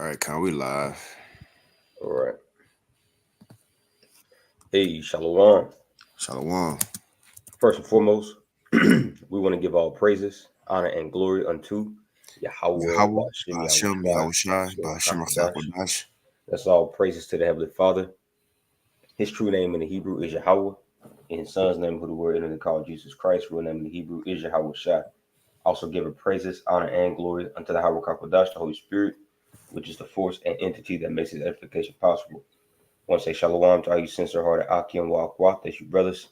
All right, Con, we live. All right. Hey, Shalom. Shalom. First and foremost, we want to give all praises, honor, and glory unto Yahweh, Yahweh, Bashim Hashem, Yahushua, Yahushai, Yahshua Ba'ashem Hakodash. Achakodash. That's all praises to the Heavenly Father. His true name in the Hebrew is Yahweh. And his son's name, who the word in the called Jesus Christ, real name in the Hebrew is Yahweh Shai. Also giving praises, honor, and glory unto the Yahweh Hakodash, the Holy Spirit, which is the force and entity that makes his edification possible. I want to say shalom to all you sincere-hearted Akim wa Akwat, that's you brothers.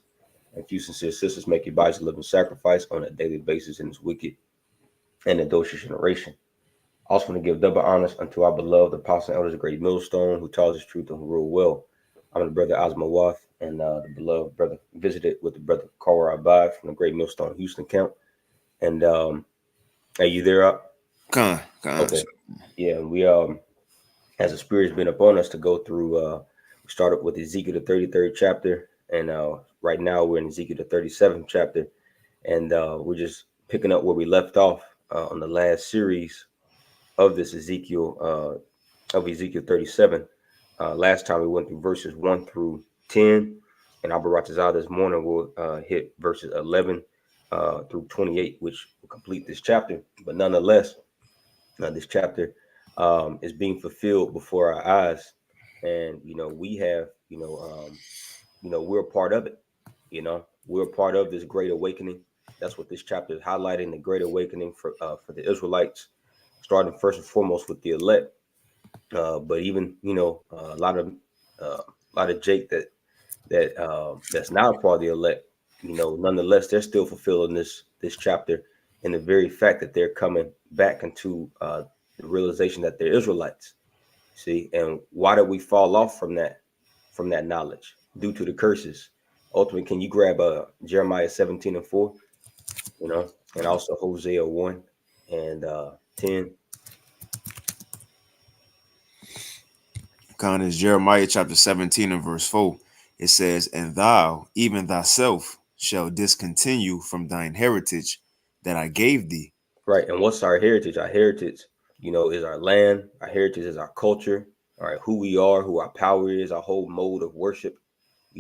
And few sincere sisters make your bodies a living sacrifice on a daily basis in this wicked and adulterous generation. I also want to give double honors unto our beloved apostle and elders of Great Millstone, who taught us truth and who rule well. I'm the brother Osmowath, and the beloved brother visited with the brother Kara Abad from the Great Millstone Houston camp. And are you there up? Con. Okay. Yeah, we as the spirit's been upon us to go through we started with Ezekiel the 33rd chapter, and right now we're in Ezekiel the 37th chapter, and we're just picking up where we left off on the last series of this of Ezekiel 37. Last time we went through verses 1 through 10, and Abaratazah this morning will hit verses 11 through 28, which will complete this chapter. But nonetheless, this chapter is being fulfilled before our eyes, and we have we're a part of it. We're a part of this great awakening. That's what this chapter is highlighting: the great awakening for the Israelites, starting first and foremost with the elect. But even a lot of Jake that's not a part of the elect. Nonetheless, they're still fulfilling this chapter in the very fact that they're coming back into the realization that they're Israelites. See, and why did we fall off from that knowledge? Due to the curses. Ultimately, can you grab Jeremiah 17:4, and also Hosea 1 and 10? Con is Jeremiah chapter 17 and verse 4. It says, "And thou, even thyself, shall discontinue from thine heritage that I gave thee." Right. And what's our heritage? Our heritage, is our land. Our heritage is our culture. All right, who we are, who our power is, our whole mode of worship.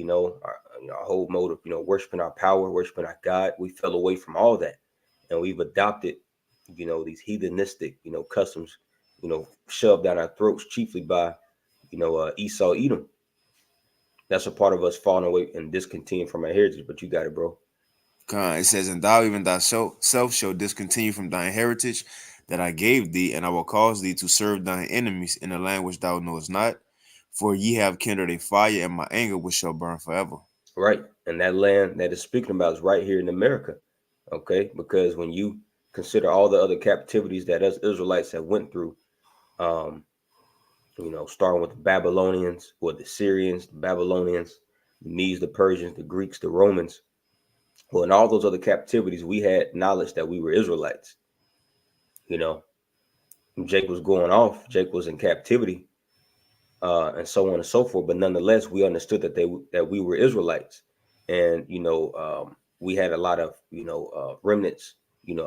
Our whole mode of worshiping our power, worshiping our God. We fell away from all that, and we've adopted, these heathenistic, customs, shoved down our throats, chiefly by, Esau, Edom. That's a part of us falling away and discontinuing from our heritage. But you got it, bro. Con, it says, "And thou, even thyself, shall discontinue from thine heritage that I gave thee, and I will cause thee to serve thine enemies in a land which thou knowest not. For ye have kindled a fire in my anger, which shall burn forever." Right. And that land that is speaking about is right here in America. Okay. Because when you consider all the other captivities that us Israelites have went through, um, starting with the Babylonians or the Syrians, the Babylonians, the Medes, the Persians, the Greeks, the Romans. Well, in all those other captivities, we had knowledge that we were Israelites. You know, Jake was going off, Jake was in captivity, and so on and so forth. But nonetheless, we understood that we were Israelites, and we had a lot of remnants,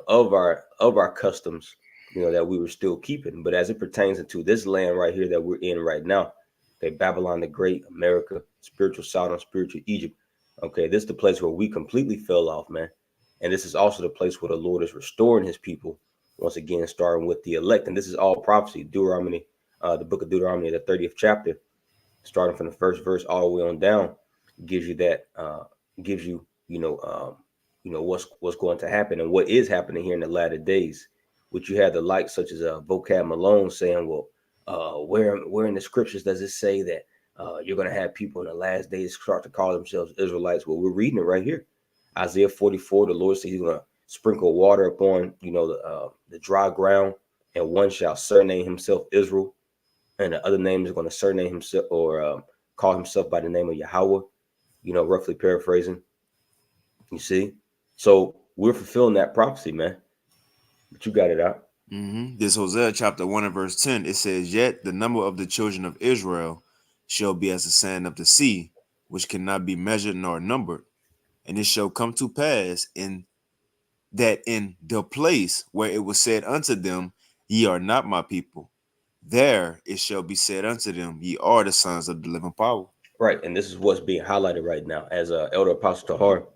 of our customs, that we were still keeping. But as it pertains to this land right here that we're in right now, okay, Babylon the Great, America, spiritual Sodom, spiritual Egypt. Okay, this is the place where we completely fell off, man. And this is also the place where the Lord is restoring his people once again, starting with the elect. And this is all prophecy, Deuteronomy, the book of Deuteronomy, the 30th chapter, starting from the first verse all the way on down, gives you that, gives you, what's going to happen and what is happening here in the latter days. Which you have the likes such as Vocab Malone saying, well, where in the scriptures does it say that you're going to have people in the last days start to call themselves Israelites? Well, we're reading it right here. Isaiah 44, the Lord said he's going to sprinkle water upon, the dry ground, and one shall surname himself Israel, and the other name is going to surname himself or call himself by the name of Yahweh, roughly paraphrasing. You see? So we're fulfilling that prophecy, man. But you got it out. This Hosea chapter 1 and verse 10, it says, "Yet the number of the children of Israel shall be as the sand of the sea, which cannot be measured nor numbered. And it shall come to pass in the place where it was said unto them, Ye are not my people, There it shall be said unto them, ye are the sons of the living power. Right, and this is what's being highlighted right now. As Elder Apostle Tahar,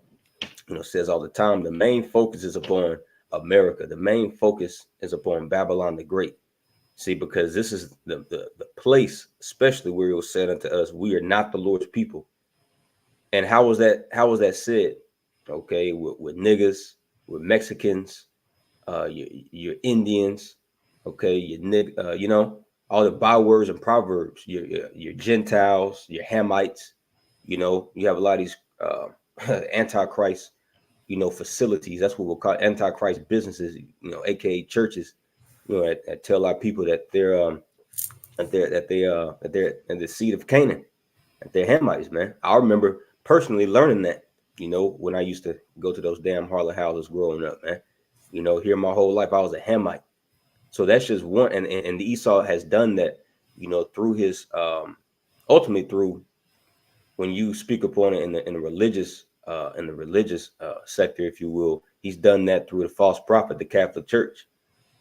says all the time, the main focus is upon America. The main focus is upon Babylon the Great. See, because this is the place, especially where it was said unto us, we are not the Lord's people. And how was that? How was that said? Okay, with niggas, with Mexicans, your Indians, okay, all the bywords and proverbs, your Gentiles, your Hamites, you have a lot of these antichrist, facilities. That's what we'll call antichrist businesses, aka churches, that tell our people that they're in the seed of Canaan, that they're Hamites, man. I remember personally learning that, when I used to go to those damn Harlem houses growing up, man. Here my whole life I was a Hamite. So that's just one, and the Esau has done that, through his ultimately through when you speak upon it in the religious sector, if you will, he's done that through the false prophet, the Catholic Church,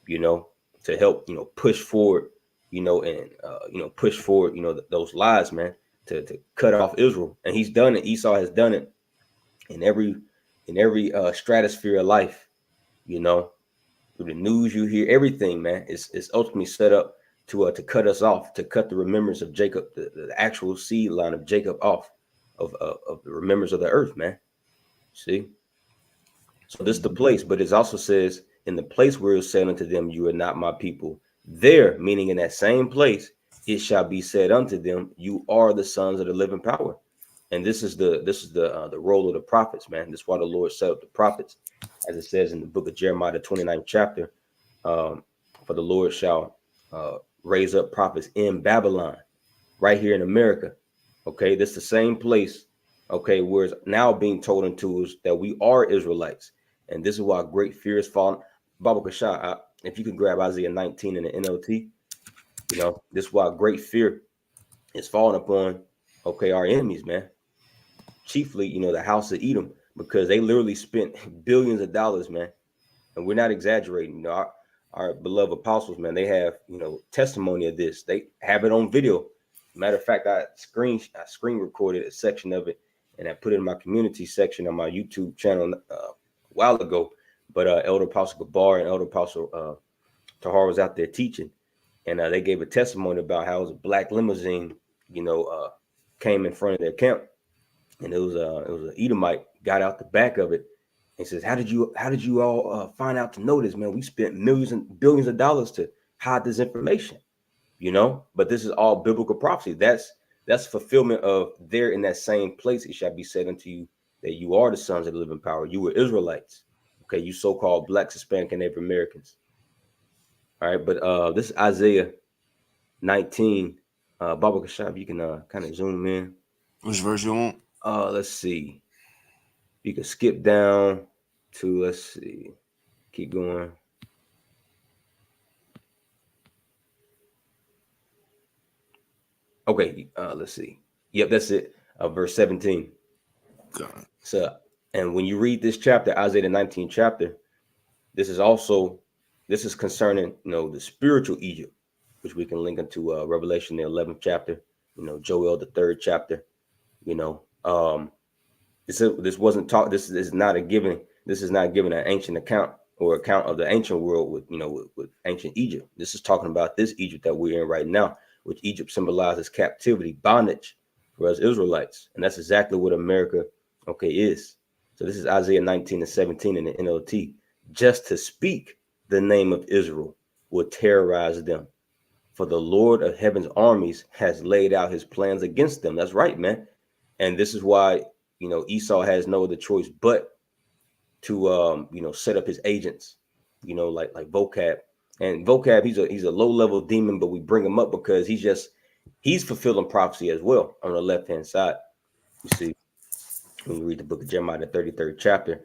you know, to help push forward, and push forward, those lies, man, to cut off Israel, and he's done it. Esau has done it in every stratosphere of life, you know, through the news you hear, everything, man, is ultimately set up to cut us off, to cut the remembrance of Jacob, the actual seed line of Jacob off of the remembrance of the earth, man. See, so this is the place, but it also says in the place where it's said unto them, you are not my people. There, meaning in that same place, it shall be said unto them, you are the sons of the living power. And this is the role of the prophets, man. This is why the Lord set up the prophets, as it says in the book of Jeremiah, the 29th chapter. For the Lord shall raise up prophets in Babylon, right here in America. Okay, this is the same place. Okay, where it's now being told unto us that we are Israelites, and this is why great fear is fallen. Baba Kasha, if you can grab Isaiah 19 in the NLT, this is why great fear is falling upon, okay, our enemies, man. Chiefly, the house of Edom, because they literally spent billions of dollars, man, and we're not exaggerating. Our beloved apostles, man, they have testimony of this. They have it on video. Matter of fact, I screen recorded a section of it, and I put it in my community section on my YouTube channel a while ago. But Elder Apostle Gabar and Elder Apostle Tahar was out there teaching, and they gave a testimony about how it was a black limousine, came in front of their camp, and it was an Edomite got out the back of it. He says, "How did you all find out to know this, man? We spent millions and billions of dollars to hide this information, But this is all biblical prophecy. That's fulfillment of there in that same place. It shall be said unto you that you are the sons of the living power. You were Israelites, okay? You so-called Black, Hispanic, and Native Americans. All right, but this is Isaiah 19. Baba Kashab, you can kind of zoom in. Which verse you want? Let's see. You can skip down to, let's see, keep going. Okay, let's see. Yep, that's it. Verse 17. God. So, and when you read this chapter, Isaiah the 19th chapter, this is concerning, the spiritual Egypt, which we can link into Revelation the 11th chapter, Joel the 3rd chapter, you know. This wasn't taught. This is not a given. This is not giving an ancient account or account of the ancient world with ancient Egypt. This is talking about this Egypt that we're in right now, which Egypt symbolizes captivity, bondage for us Israelites, and that's exactly what America, okay, is. So this is Isaiah 19 and 17 in the NLT. Just to speak the name of Israel will terrorize them, for the Lord of heaven's armies has laid out his plans against them. That's right, man. And this is why Esau has no other choice but to set up his agents, like Vocab. And Vocab, he's a low level demon, but we bring him up because he's fulfilling prophecy as well on the left hand side. You see, when you read the book of Jeremiah, the 33rd chapter,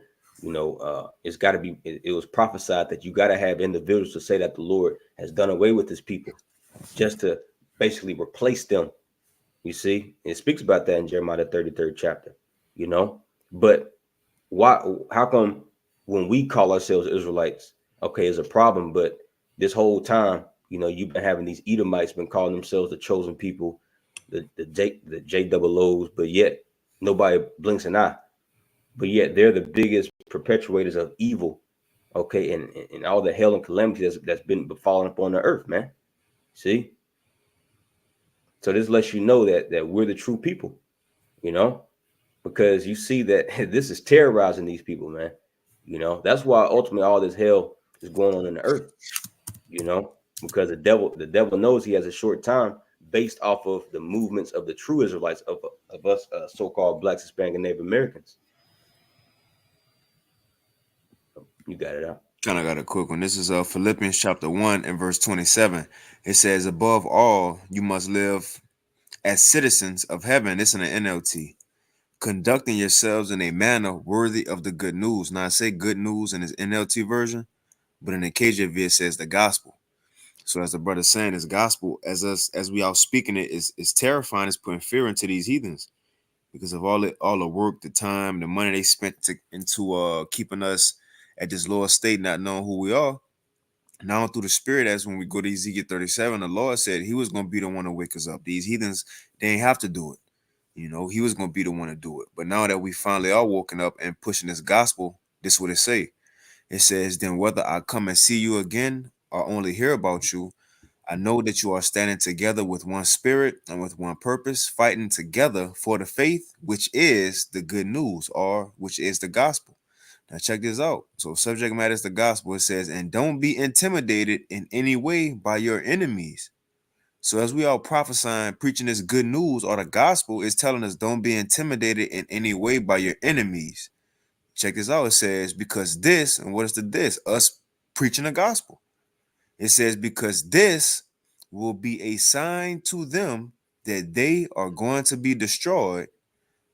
it's got to be. It was prophesied that you got to have individuals to say that the Lord has done away with his people, just to basically replace them. You see, it speaks about that in Jeremiah, the 33rd chapter. But why? How come when we call ourselves Israelites, okay, is a problem, but this whole time, You've been having these Edomites been calling themselves the chosen people, the J double O's, but yet nobody blinks an eye. But yet they're the biggest perpetuators of evil, okay, and all the hell and calamity that's been befalling upon the earth, man. See, so this lets you know that we're the true people, you know, because you see that this is terrorizing these people, man. That's why ultimately all this hell is going on in the earth, you know, because the devil knows he has a short time based off of the movements of the true Israelites of us so-called blacks, Hispanic, and Native Americans. You got it out. Kind of got a quick one. This is Philippians chapter 1 and verse 27. It says, above all, you must live as citizens of heaven. It's in the NLT. Conducting yourselves in a manner worthy of the good news. Now I say good news in his NLT version, but in the KJV it says the gospel. So as the brother's saying, this gospel, as we all speaking it, is terrifying. It's putting fear into these heathens because of all the work, the time, the money they spent into keeping us at this lower state, not knowing who we are. Now through the spirit, as when we go to Ezekiel 37, the Lord said he was going to be the one to wake us up. These heathens, they ain't have to do it. He was going to be the one to do it. But now that we finally are woken up and pushing this gospel, this is what it say. It says, then whether I come and see you again or only hear about you, I know that you are standing together with one spirit and with one purpose, fighting together for the faith, which is the good news, or which is the gospel. Now check this out. So subject matter is the gospel. It says, and don't be intimidated in any way by your enemies. So as we all prophesying, preaching this good news or the gospel is telling us don't be intimidated in any way by your enemies. Check this out. It says, because this, and what is the this? Us preaching the gospel. It says, because this will be a sign to them that they are going to be destroyed,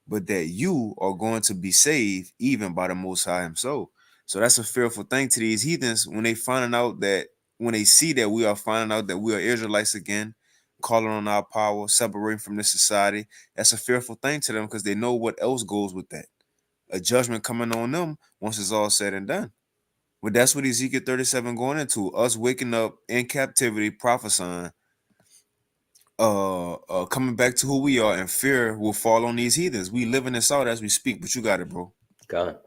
but that you are going to be saved even by the Most High Himself. So that's a fearful thing to these heathens when they finding out that when they see that we are finding out that we are Israelites again, calling on our power, separating from this society. That's a fearful thing to them because they know what else goes with that. A judgment coming on them once it's all said and done. But that's what Ezekiel 37 going into. Us waking up in captivity, prophesying, coming back to who we are, and fear will fall on these heathens. We living this out as we speak, but you got it, bro. God.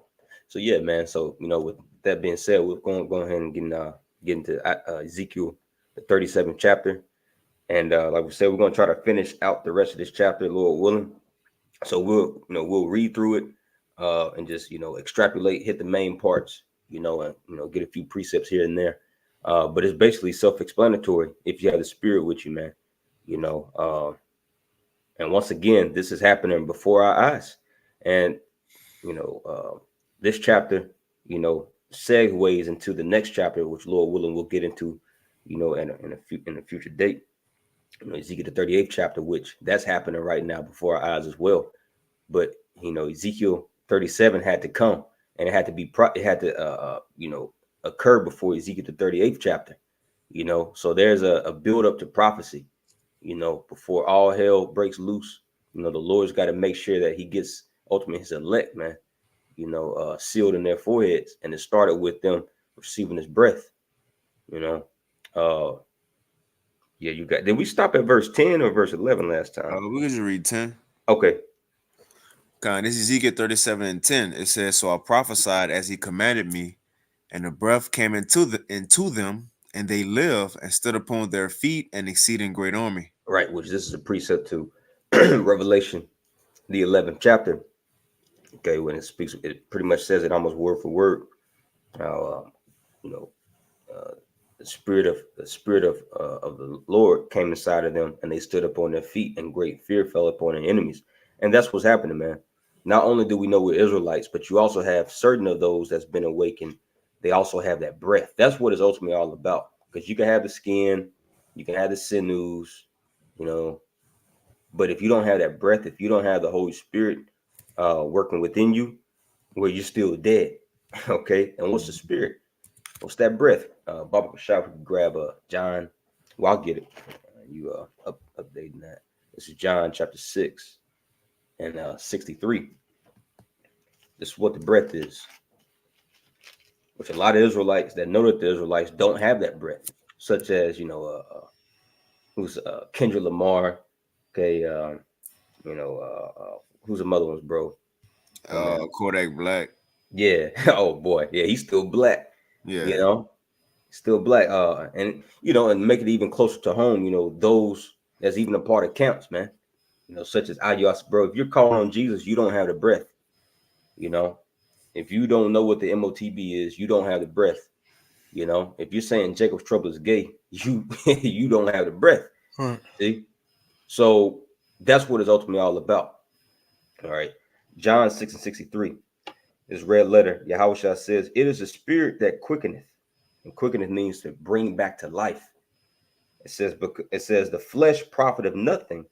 So yeah, man. So with that being said, we're going to go ahead and get into Ezekiel the 37th chapter, and like we said, we're going to try to finish out the rest of this chapter, Lord willing. So we'll read through it and just extrapolate, hit the main parts, and get a few precepts here and there. But it's basically self-explanatory if you have the Spirit with you, man. And once again, this is happening before our eyes, and this chapter, segues into the next chapter, which Lord willing we'll get into, in a future date. Ezekiel the 38th chapter, which that's happening right now before our eyes as well. But Ezekiel 37 had to come, and it had to be occur before Ezekiel the 38th chapter. So there's a build up to prophecy. Before all hell breaks loose, the Lord's got to make sure that He gets ultimately His elect, man. Sealed in their foreheads, and it started with them receiving His breath. Yeah, you got. Did we stop at verse 10 or verse 11 last time? We can just read 10. Okay. God, this is Ezekiel 37 and 10. It says, so I prophesied as He commanded me, and the breath came into them, and they lived and stood upon their feet, an exceeding great army. Right, which this is a precept to Revelation, the 11th chapter. Okay, when it speaks, it pretty much says it almost word for word. How the spirit of the Lord came inside of them, and they stood up on their feet, and great fear fell upon their enemies. And that's what's happening, man. Not only do we know we're Israelites, but you also have certain of those that's been awakened. They also have that breath. That's what it's ultimately all about. Because you can have the skin, you can have the sinews, but if you don't have that breath, if you don't have the Holy Spirit working within you, well, you're still dead. Okay. And what's the spirit? What's that breath? Baba Shop, we can grab John. Well, I'll get it. You updating that. This is John chapter 6 and 63. This is what the breath is. Which a lot of Israelites that know that the Israelites don't have that breath. such as who's Kendra Lamar. Okay, you know who's the mother ones, bro? Oh man, Kodak Black. yeah. Oh boy, yeah, he's still black. You Yeah. know, still black. And and make it even closer to home. Those that's even a part of camps, man. Such as Ayos, bro. If you're calling on Jesus, you don't have the breath. You know, if you don't know what the MOTB is, you don't have the breath. If you're saying Jacob's trouble is gay, you you don't have the breath. Right. See, so that's what it's ultimately all about. All right, John 6:63. This red letter, Yahushua says, "It is a spirit that quickeneth," and quickeneth means to bring back to life. It says the flesh profiteth nothing.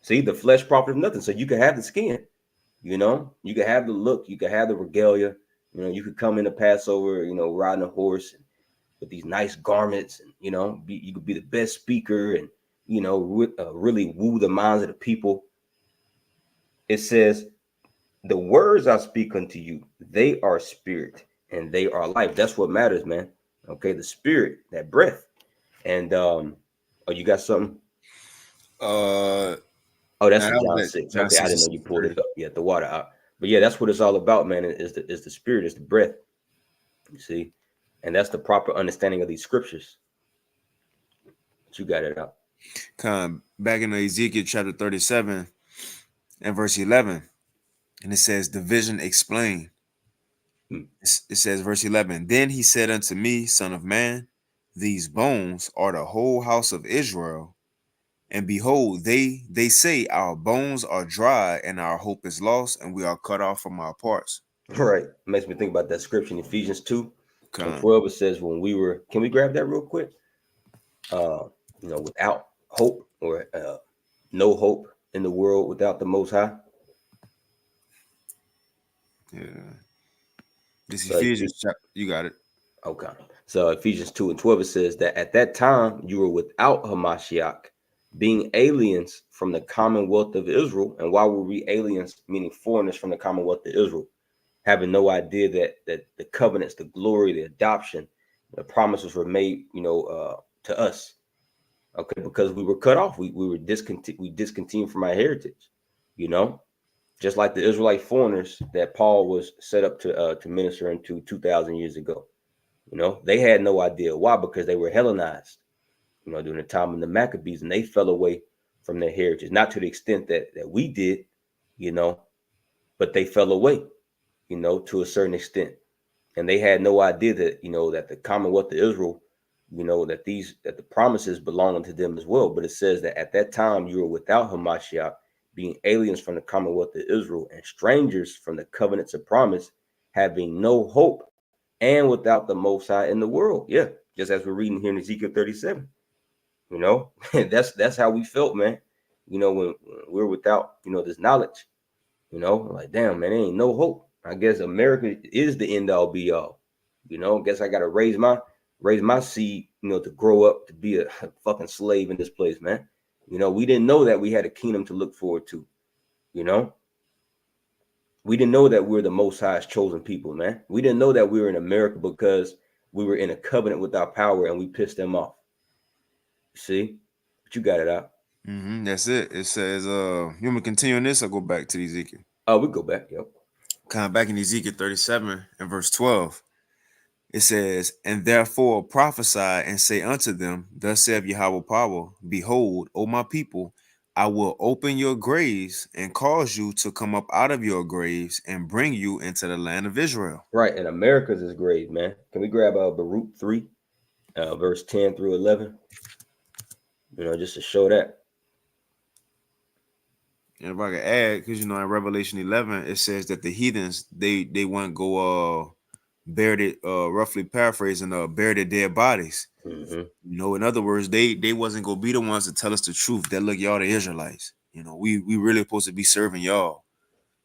See, the flesh profiteth nothing. So you can have the skin, you can have the look, you can have the regalia. You could come into Passover, riding a horse with these nice garments, and you could be the best speaker, and really woo the minds of the people. It says, "The words I speak unto you, they are spirit and they are life." That's what matters, man. Okay, the spirit, that breath. And oh, you got something? Uh, Oh, that's now in that was John at 6. John Okay, I six and didn't know you sixty pulled three. it up. Yeah, the water out. But yeah, that's what it's all about, man. Is the spirit, is the breath. You see, and that's the proper understanding of these scriptures. But you got it out. Come back in Ezekiel chapter 37 and verse 11, and it says, "The vision explained." Hmm. It says, verse 11, "Then he said unto me, Son of man, these bones are the whole house of Israel. And behold, they say our bones are dry, and our hope is lost, and we are cut off from our parts." Right. Makes me think about that scripture in Ephesians 2 and Come. 12. It says, when we were, can we grab that real quick? Uh, without hope, or no hope in the world without the Most High. Yeah. This So, Ephesians chapter, you got it. okay. So Ephesians 2 and 12, it says that at that time you were without Hamashiach, being aliens from the commonwealth of Israel. And why were we aliens, meaning foreigners from the commonwealth of Israel? Having no idea that the covenants, the glory, the adoption, the promises were made, to us. Okay, because we were cut off. We were discontinued from our heritage, you know, just like the Israelite foreigners that Paul was set up to minister into 2,000 years ago. They had no idea why, because they were Hellenized, during the time of the Maccabees, and they fell away from their heritage, not to the extent that we did, you know, but they fell away, to a certain extent, and they had no idea that that the Commonwealth of Israel, that the promises belong unto them as well. But it says that at that time you were without Hamashiach, being aliens from the Commonwealth of Israel and strangers from the covenants of promise, having no hope and without the Most High in the world. Yeah, just as we're reading here in Ezekiel 37. You know, that's how we felt, man. When we're without this knowledge. Like, damn, man, there ain't no hope. I guess America is the end all be all. Guess I gotta raise my seed, to grow up to be a fucking slave in this place, man. We didn't know that we had a kingdom to look forward to. You know, we didn't know that we are the Most High's chosen people, man. We didn't know that we were in America because we were in a covenant with our power and we pissed them off. See, but you got it out. That's it. It says, you want me to continue on this or go back to Ezekiel? Oh, we go back. Yep. Kind of back in Ezekiel 37 and verse 12. It says, "And therefore prophesy and say unto them, Thus saith Yahweh power, Behold, O my people, I will open your graves and cause you to come up out of your graves and bring you into the land of Israel." Right, and America's is great, man. Can we grab Baruch 3, verse 10 through 11? Just to show that. And if I could add, because in Revelation 11, it says that the heathens, they won't go bear the roughly paraphrasing, bear their dead bodies. Mm-hmm. In other words, they wasn't gonna be the ones to tell us the truth. That look, y'all the Israelites. We really supposed to be serving y'all.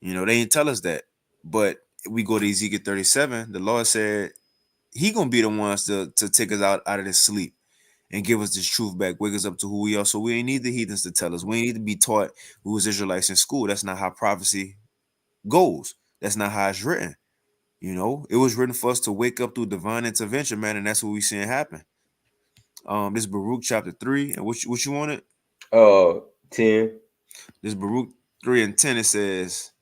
They didn't tell us that. But we go to Ezekiel 37, the Lord said he gonna be the ones to take us out of this sleep and give us this truth back, wake us up to who we are. So we ain't need the heathens to tell us. We ain't need to be taught we was Israelites in school. That's not how prophecy goes. That's not how it's written. It was written for us to wake up through divine intervention, man, and that's what we seeing happen. This Baruch chapter 3, and what you wanted? 10. This Baruch 3 and 10. It says,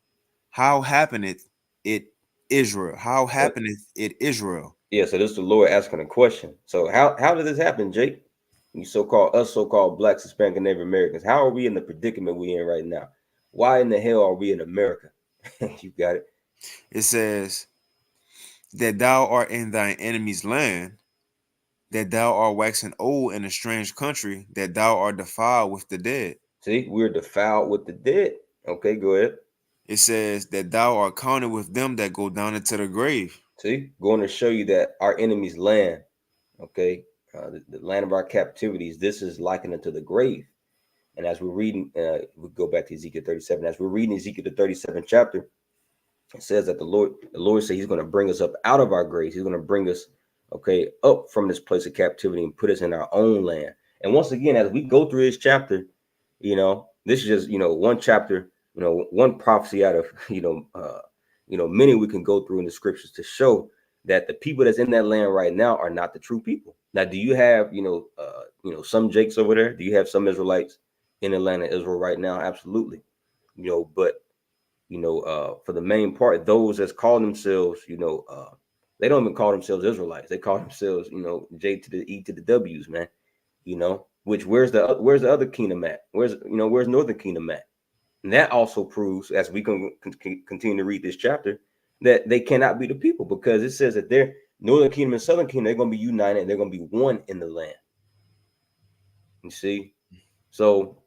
"How happeneth it Israel? How So, happeneth it Israel?" yeah, so this is the Lord asking a question. So how did this happen, Jake? You so-called blacks, Hispanic, and Native Americans. How are we in the predicament we in right now? Why in the hell are we in America? You got it. It says that thou art in thine enemy's land, that thou art waxing old in a strange country, that thou art defiled with the dead. See, we're defiled with the dead. Okay, go ahead. It says that thou art counted with them that go down into the grave. See, going to show you that our enemy's land, okay, the land of our captivities, this is likened unto the grave. And as we're reading, we go back to Ezekiel 37. As we're reading Ezekiel the 37th chapter, it says that the Lord said He's going to bring us up out of our graves. He's going to bring us, okay, up from this place of captivity and put us in our own land. And once again, as we go through this chapter, this is just one chapter, one prophecy out of many we can go through in the scriptures to show that the people that's in that land right now are not the true people. Now, do you have some Jakes over there? Do you have some Israelites in the land of Israel right now? Absolutely. But for the main part, those that's call themselves, they don't even call themselves Israelites. They call themselves, J to the E to the W's, man. Which where's the other kingdom at? Where's Northern Kingdom at? And that also proves, as we can continue to read this chapter, that they cannot be the people, because it says that their Northern Kingdom and Southern Kingdom, they're going to be united and they're going to be one in the land. You see, so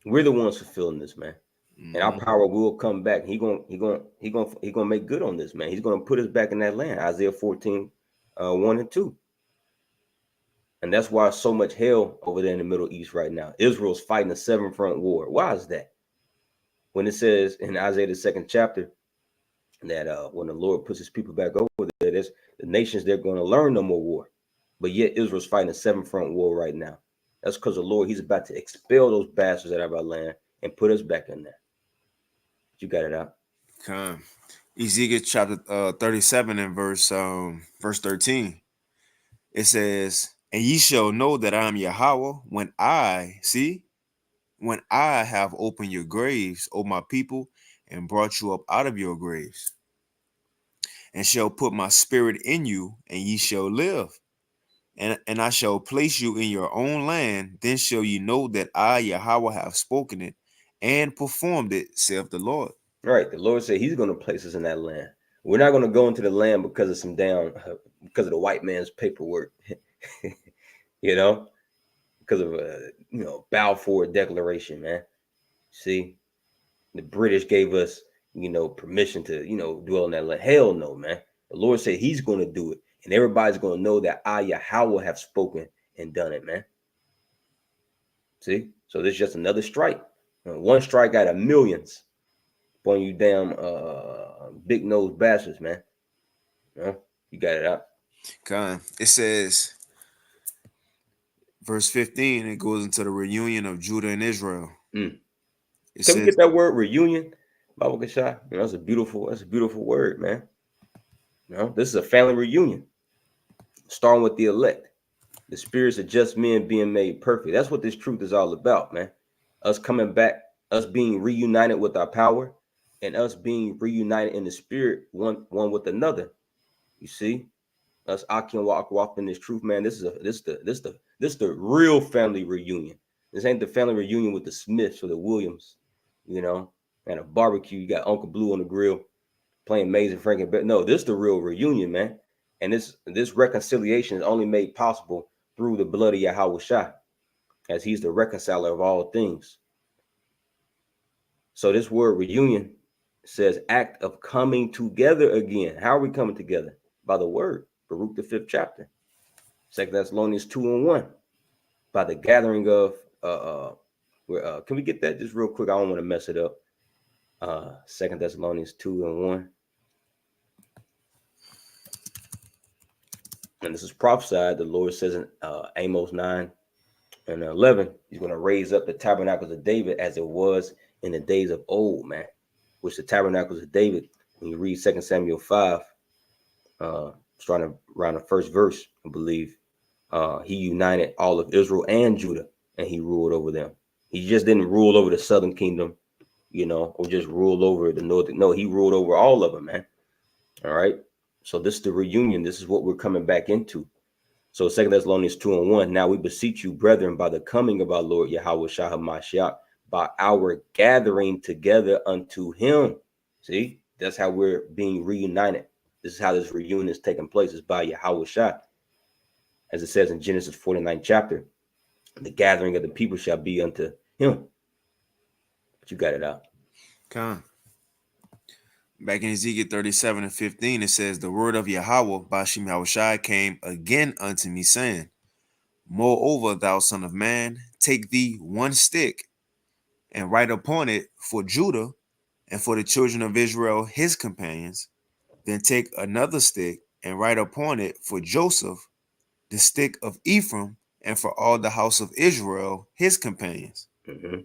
we're the ones fulfilling this, man. And our Mm-hmm. power will come back. He gonna make good on this, man. He's gonna put us back in that land. Isaiah 14, 1 and 2. And that's why so much hell over there in the Middle East right now. Israel's fighting a seven front war. Why is that? When it says in Isaiah the second chapter that when the Lord puts His people back over there, there's the nations they're going to learn no more war. But yet Israel's fighting a seven front war right now. That's because the Lord, He's about to expel those bastards out of our land and put us back in there. You got it out. Come. Ezekiel chapter 37 and verse 13. It says, "And ye shall know that I am Yahweh when I have opened your graves, O my people, and brought you up out of your graves, and shall put my spirit in you, and ye shall live. And I shall place you in your own land. Then shall ye know that I, Yahweh, have spoken it and performed it, saith the Lord." Right. The Lord said He's going to place us in that land. We're not going to go into the land because of because of the white man's paperwork, you know, because of Balfour Declaration, man. See, the British gave us, permission to, dwell in that land. Hell no, man. The Lord said He's going to do it, and everybody's going to know that I, Yahweh, have spoken and done it, man. See, so this is just another strike. One strike out of millions upon you damn big nose bastards, man. You got it out. Come. It says, verse 15, it goes into the reunion of Judah and Israel. Mm. It Can we says, get that word reunion? Baba Kashai? That's a beautiful word, man. This is a family reunion, starting with the elect, the spirits of just men being made perfect. That's what this truth is all about, man. Us coming back, us being reunited with our power, and us being reunited in the spirit, one with another. You see, us Aki and walk in this truth, man. This the real family reunion. This ain't the family reunion with the Smiths or the Williams, and a barbecue. You got Uncle Blue on the grill playing Maze and Frank. But no, this is the real reunion, man. And this reconciliation is only made possible through the blood of Yahweh Shai, as He's the reconciler of all things. So this word reunion says act of coming together again. How are we coming together? By the word. Baruch the 5th chapter. 2 Thessalonians 2 and 1. By the gathering of can we get that just real quick? I don't want to mess it up. 2 Thessalonians 2 and 1. And this is prophesied. The Lord says in Amos 9 and 11, He's going to raise up the tabernacles of David as it was in the days of old, man. Which the tabernacles of David, when you read 2 Samuel 5, starting around the first verse, I believe, He united all of Israel and Judah, and he ruled over them. He just didn't rule over the southern kingdom, or just rule over the northern. No, he ruled over all of them, man. All right. So this is the reunion. This is what we're coming back into. So 2 Thessalonians 2:1. Now we beseech you, brethren, by the coming of our Lord Yahweh Shah HaMashiach, by our gathering together unto him. See, that's how we're being reunited. This is how this reunion is taking place, is by Yahweh Shah. As it says in Genesis 49 chapter, the gathering of the people shall be unto him. But you got it out. Come. Back in Ezekiel 37:15, it says, the word of Yahweh, Bashim Yahushai, came again unto me, saying, moreover, thou son of man, take thee one stick, and write upon it for Judah, and for the children of Israel his companions. Then take another stick, and write upon it for Joseph, the stick of Ephraim, and for all the house of Israel his companions. Mm-hmm.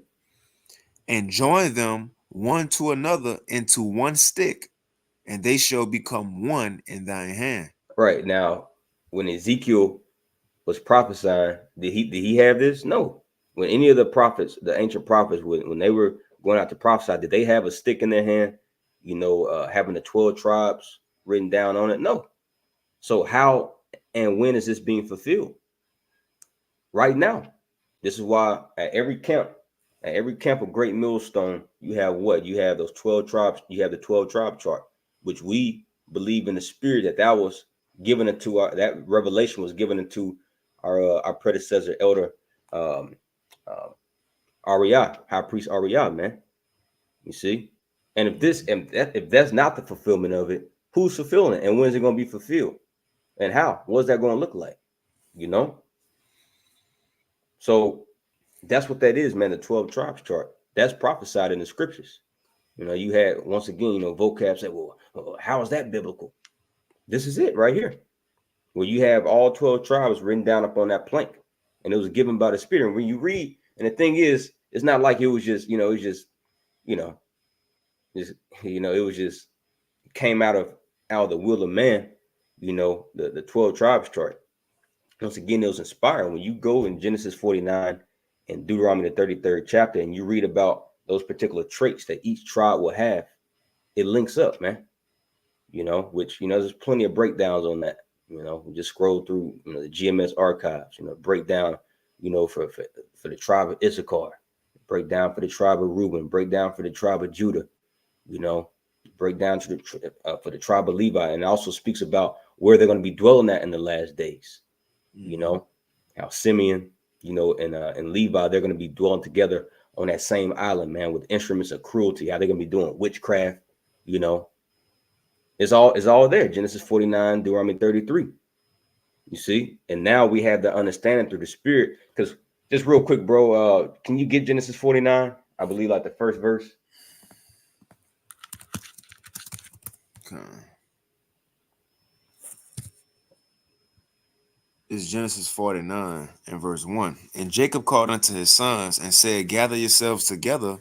And join them one to another into one stick, and they shall become one in thine hand. Right now, when Ezekiel was prophesying, did he have this? No. When any of the prophets, the ancient prophets, when they were going out to prophesy, did they have a stick in their hand? Having the 12 tribes written down on it? No. So how and when is this being fulfilled? Right now. This is why at every camp of Great Millstone, you have what? You have those 12 tribes. You have the 12 tribe chart, which we believe in the spirit that was given into that revelation was given into our predecessor, Elder um, uh, Ariah, High Priest Ariah, man. You see, and if that's not the fulfillment of it, who's fulfilling it, and when is it going to be fulfilled, and how? What's that going to look like? You know, so that's what that is, man. The 12 tribes chart that's prophesied in the scriptures. You had once again, vocab said, well, how is that biblical? This is it right here, where you have all 12 tribes written down up on that plank, and it was given by the Spirit. And when you read, and the thing is, it's not like it was just, it's just, you know, just, it was just came out of the will of man, the 12 tribes chart. Once again, it was inspired. When you go in Genesis 49 and Deuteronomy the 33rd chapter, and you read about those particular traits that each tribe will have, it links up, man. Which there's plenty of breakdowns on that. We just scroll through, the GMS archives. Break down, for the tribe of Issachar, break down for the tribe of Reuben, break down for the tribe of Judah. Break down to for the tribe of Levi, and it also speaks about where they're going to be dwelling at in the last days. How Simeon, and Levi, they're going to be dwelling together on that same island, man, with instruments of cruelty. How they're going to be doing witchcraft. It's all there. Genesis 49, Deuteronomy 33. You see, and now we have the understanding through the Spirit. Because just real quick, bro, can you get Genesis 49? I believe like the first verse. Okay. It's Genesis 49 and verse 1. And Jacob called unto his sons and said, gather yourselves together,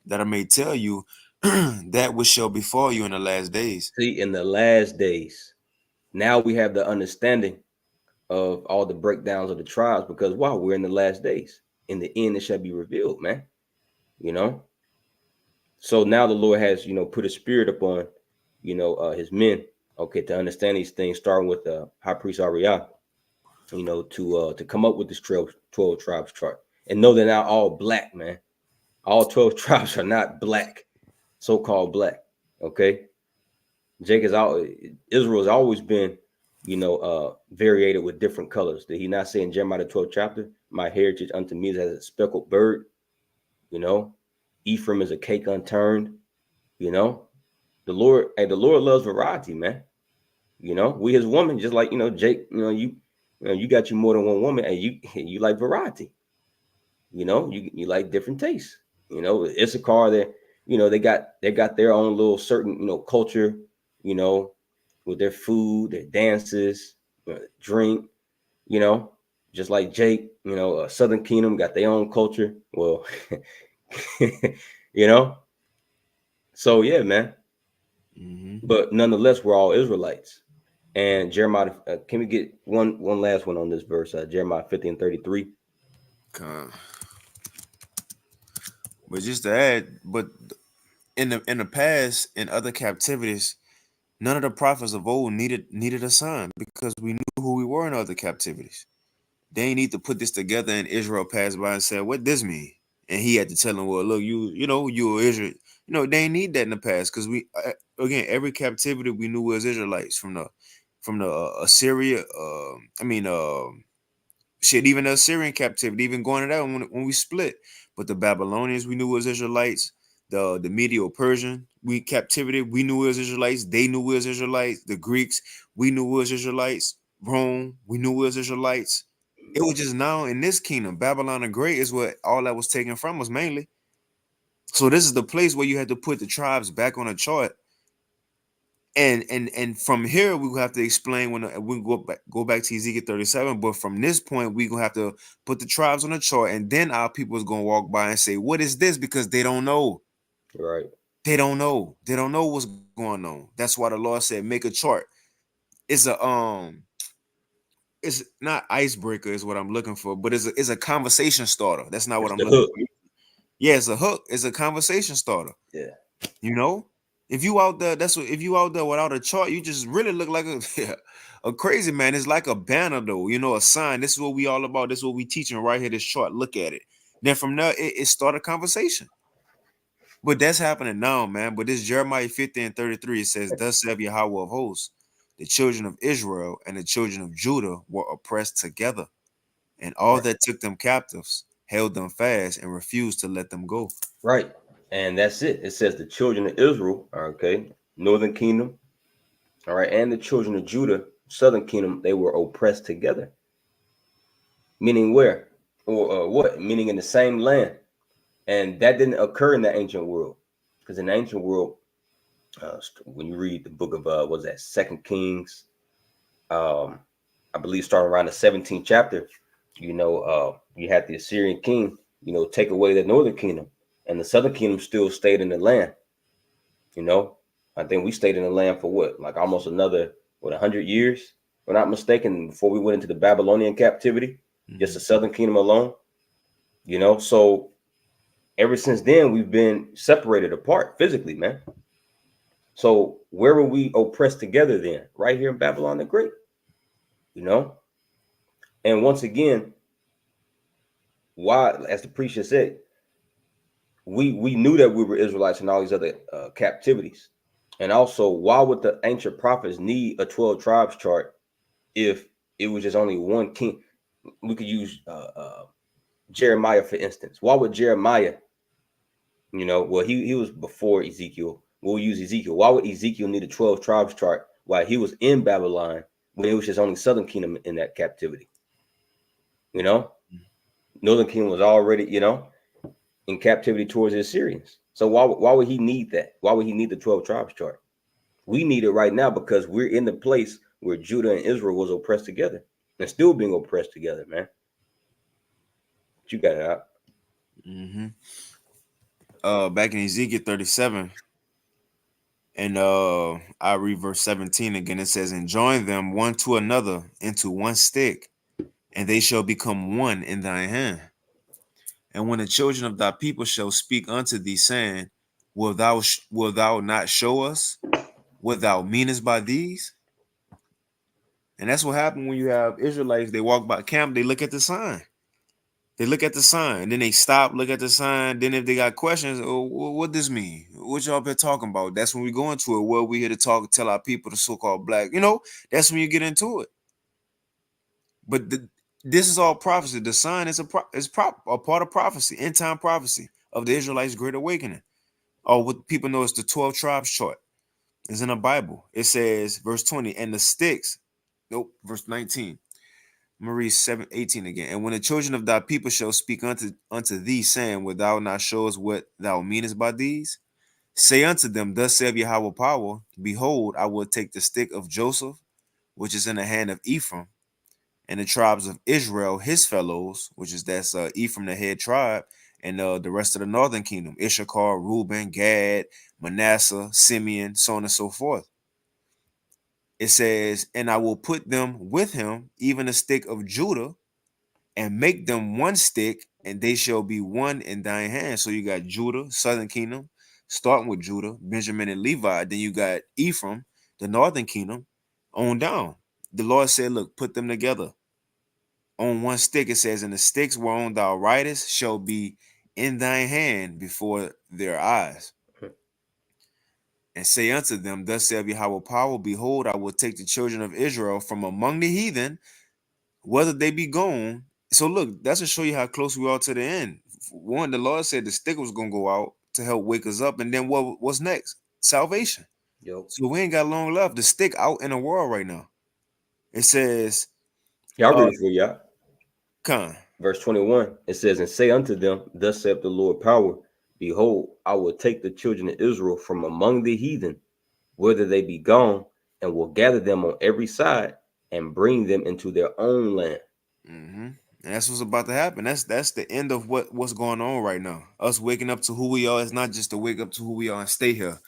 that I may tell you that which shall befall you in the last days. See, in the last days, now we have the understanding of all the breakdowns of the tribes, because wow, we're in the last days. In the end, it shall be revealed, man. So now the Lord has, put a spirit upon, his men, okay, to understand these things, starting with High Priest Ariah, to come up with this 12 tribes chart, and know they're not all black, man. All 12 tribes are not black, so-called black. Okay. Israel has always been, variated with different colors. Did he not say in Jeremiah 12th chapter, my heritage unto me is as a speckled bird? Ephraim is a cake unturned. The Lord loves variety, man. We his woman, just like, Jake, you got you more than one woman, and you like variety. You like different tastes. Issachar, they got their own little certain, culture, with their food, their dances, drink, you know, just like Jake, Southern Kingdom got their own culture. Well, you know, so yeah, man. Mm-hmm. But nonetheless, we're all Israelites. And Jeremiah, can we get one last one on this verse? Jeremiah 50 and 33. Con. But just to add, but in the past, in other captivities, none of the prophets of old needed a sign because we knew who we were in other captivities. They ain't need to put this together, and Israel passed by and said, "What this mean?" And he had to tell them, "Well, look, you are Israel." They ain't need that in the past because again, every captivity we knew was Israelites from the Assyria. Shit, even the Assyrian captivity, even going to that when we split. But the Babylonians we knew was Israelites. The Medo-Persian captivity we knew was Israelites. They knew was Israelites. The Greeks we knew was Israelites. Rome we knew was Israelites. It was just now in this kingdom, Babylon the Great is what all that was taken from us mainly. So this is the place where you had to put the tribes back on a chart, and from here we will have to explain when we go back to Ezekiel 37. But from this point, we gonna have to put the tribes on the chart, and then our people is gonna walk by and say, "What is this?" Because they don't know. Right. They don't know. They don't know what's going on. That's why the Lord said, "Make a chart." It's not icebreaker is what I'm looking for, but it's a conversation starter. That's not what It's I'm the looking hook. for. Yeah, it's a hook. It's a conversation starter. Yeah. You know, if you out there, if you out there without a chart, you just really look like a a crazy man. It's like a banner though, a sign. This is what we all about. This is what we teaching right here. This chart. Look at it. Then from there, it start a conversation. But that's happening now, man. But this Jeremiah 50 and 33, it says, "Thus saith Yahweh of hosts, the children of Israel and the children of Judah were oppressed together, and all Right. that took them captives held them fast and refused to let them go." Right. And that's it. It says the children of Israel, okay, northern kingdom, all right, and the children of Judah, southern kingdom, they were oppressed together. Meaning where? Or what? Meaning in the same land. And that didn't occur in the ancient world. Because in the ancient world, when you read the book of, what was that, Second Kings, um, I believe starting around the 17th chapter, you had the Assyrian king, take away the northern kingdom. And the southern kingdom still stayed in the land. You know, I think we stayed in the land for what, like almost another 100 years, if we're not mistaken, before we went into the Babylonian captivity, just the Mhm. southern kingdom alone. So ever since then we've been separated apart physically, man. So where were we oppressed together then? Right here in Babylon the Great, you know. And once again, why, as the preacher said, we knew that we were Israelites in all these other captivities. And also, why would the ancient prophets need a 12 tribes chart if it was just only one king? We could use Jeremiah, for instance. Why would Jeremiah, well, he was before Ezekiel. We'll use Ezekiel. Why would Ezekiel need a 12 tribes chart while he was in Babylon when it was just only southern kingdom in that captivity? You know, northern kingdom was already, in captivity towards the Assyrians. So why would he need that? Why would he need the 12 tribes chart? We need it right now because we're in the place where Judah and Israel was oppressed together and still being oppressed together, man. But you got it out. Mhm. Back in Ezekiel 37, and I read verse 17 again. It says, "And join them one to another into one stick, and they shall become one in thy hand. And when the children of thy people shall speak unto thee, saying, Will thou not show us what thou meanest by these?" And that's what happened when you have Israelites. They walk by camp, they look at the sign. They look at the sign, then they stop, look at the sign. Then if they got questions, oh, what this mean? What y'all been talking about? That's when we go into it. Well, we here to talk, tell our people, the so-called black. That's when you get into it. But this is all prophecy. The sign is a part of prophecy, end time prophecy of the Israelites' great awakening. Or what people know is the 12 tribes chart. It's in the Bible. It says, verse 20, and the sticks. Nope, verse 19. Marie 7:18 again. And when the children of thy people shall speak unto thee, saying, Will thou not show us what thou meanest by these? Say unto them, Thus saith Yahweh power, Behold, I will take the stick of Joseph, which is in the hand of Ephraim, and the tribes of Israel, his fellows, which is that's Ephraim, the head tribe, and the rest of the northern kingdom, Issachar, Reuben, Gad, Manasseh, Simeon, so on and so forth. It says, and I will put them with him, even a stick of Judah, and make them one stick, and they shall be one in thine hand. So you got Judah, southern kingdom, starting with Judah, Benjamin and Levi. Then you got Ephraim, the northern kingdom, on down. The Lord said, look, put them together on one stick. It says, and the sticks whereon thou writest shall be in thine hand before their eyes. And say unto them, thus saith Yahweh power, behold, I will take the children of Israel from among the heathen, whether they be gone. So look, that's to show you how close we are to the end. One, the Lord said the stick was gonna go out to help wake us up, and then what's next? Salvation. Yo. So we ain't got long left. The stick out in the world right now. It says, Yeah, I'll read it for y'all. Con. Verse 21, it says, and say unto them, thus saith the Lord power, behold, I will take the children of Israel from among the heathen, whether they be gone, and will gather them on every side and bring them into their own land. Mm-hmm. And that's what's about to happen. That's the end of what's going on right now. Us waking up to who we are. It's not just to wake up to who we are and stay here.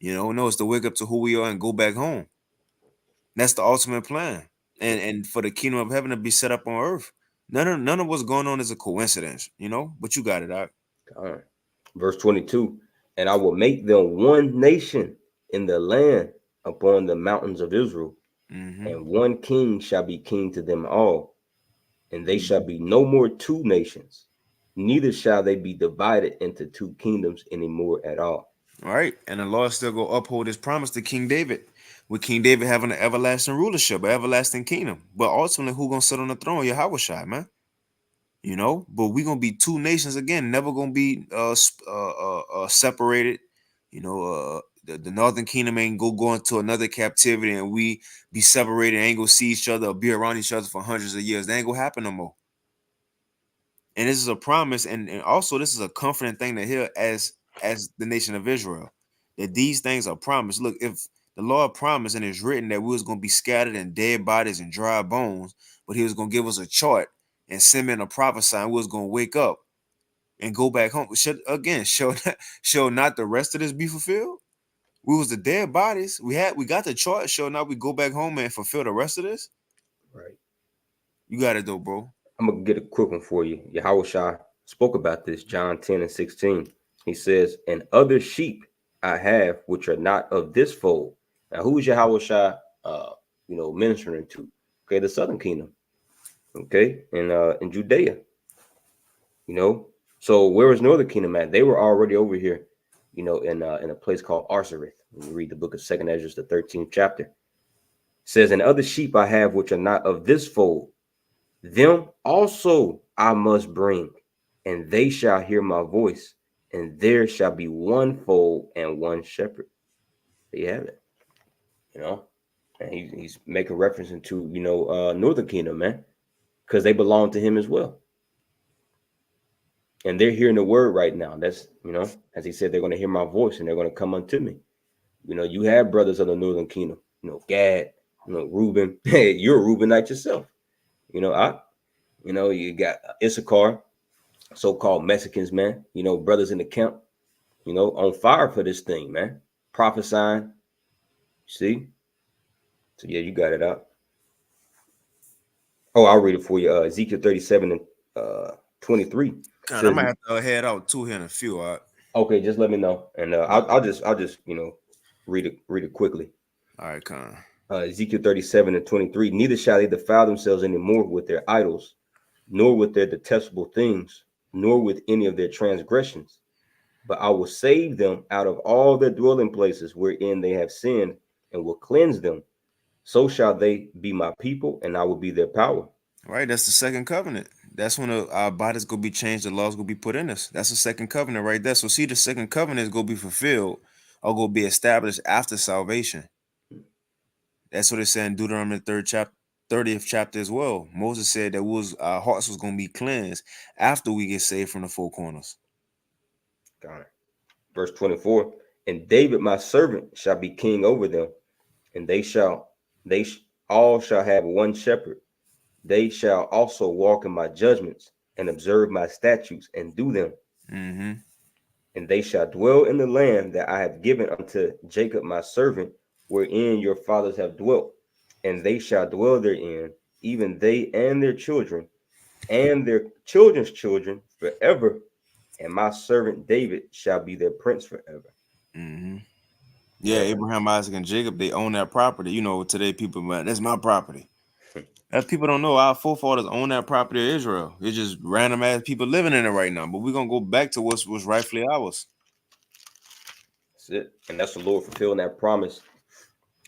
No, it's to wake up to who we are and go back home. That's the ultimate plan. And for the kingdom of heaven to be set up on earth. None of what's going on is a coincidence. But you got it out. God. Verse 22, and I will make them one nation in the land upon the mountains of Israel, Mm-hmm. and one king shall be king to them all, and they shall Mm-hmm. be no more two nations, neither shall they be divided into two kingdoms anymore at all. All right. And the Lord still go uphold his promise to King David. With King David having an everlasting rulership, an everlasting kingdom. But ultimately, who gonna sit on the throne? Yahweh Shai, man. But we gonna be two nations again, never gonna be separated. The northern kingdom ain't go into another captivity and we be separated, ain't gonna see each other or be around each other for hundreds of years. That ain't gonna happen no more. And this is a promise, and also this is a comforting thing to hear as the nation of Israel, that these things are promised. Look, if the Lord promised and it's written that we was gonna be scattered in dead bodies and dry bones, but he was gonna give us a chart and send men a prophesy, and we was gonna wake up and go back home. Shall not the rest of this be fulfilled? We was the dead bodies. We got the chart. Shall not we go back home and fulfill the rest of this? Right. You got it though, bro. I'm gonna get a quick one for you. Yahweh spoke about this, John 10 and 16. He says, and other sheep I have which are not of this fold. Now, who is Yahweh ministering to? Okay, the southern kingdom. Okay, in Judea. You know, so where was northern kingdom at? They were already over here, in a place called Arsareth. When you read the book of Second Ezra, the 13th chapter, it says, and other sheep I have which are not of this fold, them also I must bring, and they shall hear my voice, and there shall be one fold and one shepherd. There you have it. You know, and he's making reference into northern kingdom, man, because they belong to him as well, and they're hearing the word right now. That's as he said, they're going to hear my voice and they're going to come unto me. You have brothers of the northern kingdom. Gad, Reuben. Hey, you're a Reubenite yourself. I, you got Issachar, so-called Mexicans, man, brothers in the camp, on fire for this thing, man, prophesying. See? So yeah, you got it out. Oh, I'll read it for you. Ezekiel 37 and 23 God, I says, might have to head out too here in a few. All right. okay, just let me know, and I'll just read it quickly. All right, Con. Ezekiel 37 and 23, neither shall they defile themselves anymore with their idols, nor with their detestable things, nor with any of their transgressions. But I will save them out of all their dwelling places wherein they have sinned, and will cleanse them. So shall they be my people, and I will be their power. All right, that's the second covenant. That's when our bodies gonna be changed, the laws gonna be put in us. That's the second covenant right there. So see, the second covenant is gonna be fulfilled or gonna be established after salvation. That's what it said in Deuteronomy third chapter, 30th chapter as well. Moses said that our hearts was gonna be cleansed after we get saved from the four corners. Got it. Verse 24, and David my servant shall be king over them, and they all shall have one shepherd. They shall also walk in my judgments and observe my statutes and do them. Mm-hmm. And they shall dwell in the land that I have given unto Jacob my servant, wherein your fathers have dwelt, and they shall dwell therein, even they and their children, and their children's children forever. And my servant David shall be their prince forever. Hmm. Yeah, Yeah, man. Abraham, Isaac, and Jacob, they own that property. You know, today people, man, that's my property. As people don't know, our forefathers own that property of Israel. It's just random ass people living in it right now. But we're gonna go back to what's rightfully ours. That's it. And that's the Lord fulfilling that promise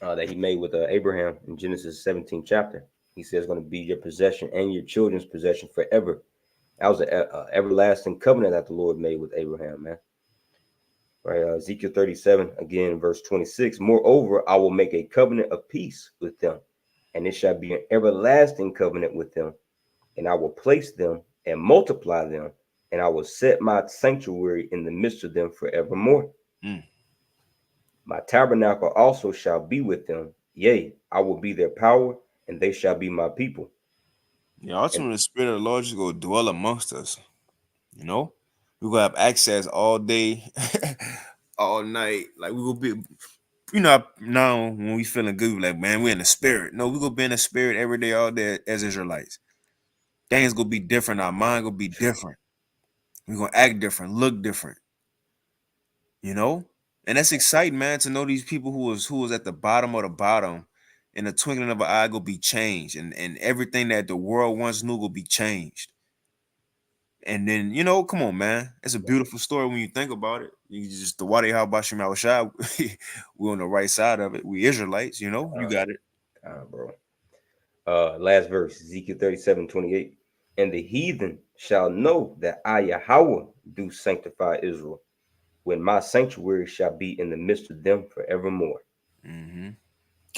that he made with Abraham in Genesis 17 chapter. He says going to be your possession and your children's possession forever. That was an everlasting covenant that the Lord made with Abraham, man. Right, Ezekiel 37, again, verse 26. Moreover, I will make a covenant of peace with them, and it shall be an everlasting covenant with them, and I will place them and multiply them, and I will set my sanctuary in the midst of them forevermore. Mm. My tabernacle also shall be with them. Yea, I will be their power, and they shall be my people. Yeah, And ultimately, the spirit of the Lord is gonna dwell amongst us. You know, we gonna have access all day, all night. Like we gonna be, now when we feeling good, we like, man, we in the spirit. No, we gonna be in the spirit every day, all day as Israelites. Things gonna be different. Our mind gonna be different. We gonna act different, look different. You know, and that's exciting, man. To know these people who was at the bottom of the bottom, in the twinkling of an eye, gonna be changed, and everything that the world once knew will be changed. And then, come on, man. It's a beautiful story when you think about it. You just the Wadi how Bashim al Shah, we on the right side of it. We Israelites, you got it. bro. Last verse, Ezekiel 37:28. And the heathen shall know that I, Yahweh, do sanctify Israel, when my sanctuary shall be in the midst of them forevermore. Mm-hmm.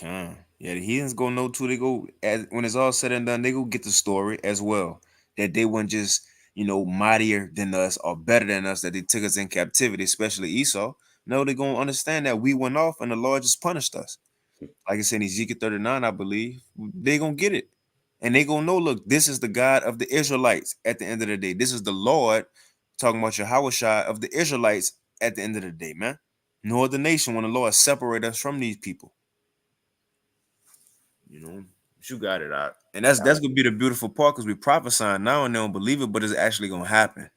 Yeah, the heathens gonna know too. They go as when it's all said and done, they go get the story as well. That they weren't just, mightier than us or better than us, that they took us in captivity, especially Esau. No, they're gonna understand that we went off and the Lord just punished us. Like I said in Ezekiel 39, I believe, they gonna get it. And they gonna know, look, this is the God of the Israelites at the end of the day. This is the Lord talking about Yahweh Shai of the Israelites at the end of the day, man. No other nation when the Lord separate us from these people. You know, but you got it out. And that's God, gonna be the beautiful part because we prophesying now and they don't believe it, but it's actually gonna happen.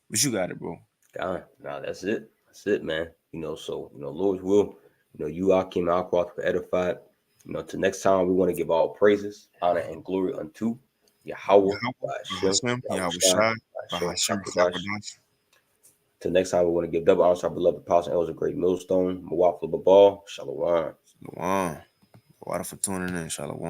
But you got it, bro. God, nah, that's it. That's it, man. So Lord's will. You are King Alcroft for edified. Till next time, we want to give all praises, honor, and glory unto Yahweh, Yahweh, Hashem, Bahashem, Yahweh Yahweh Shai, Shai, Hashem, Bahashem, Yahushua. Yahweh. Till next time, we want to give double honor to our beloved apostle, elders of Great Millstone, Mawafla Babal, Shalom. Shalom. Water for tuning in. Shalom.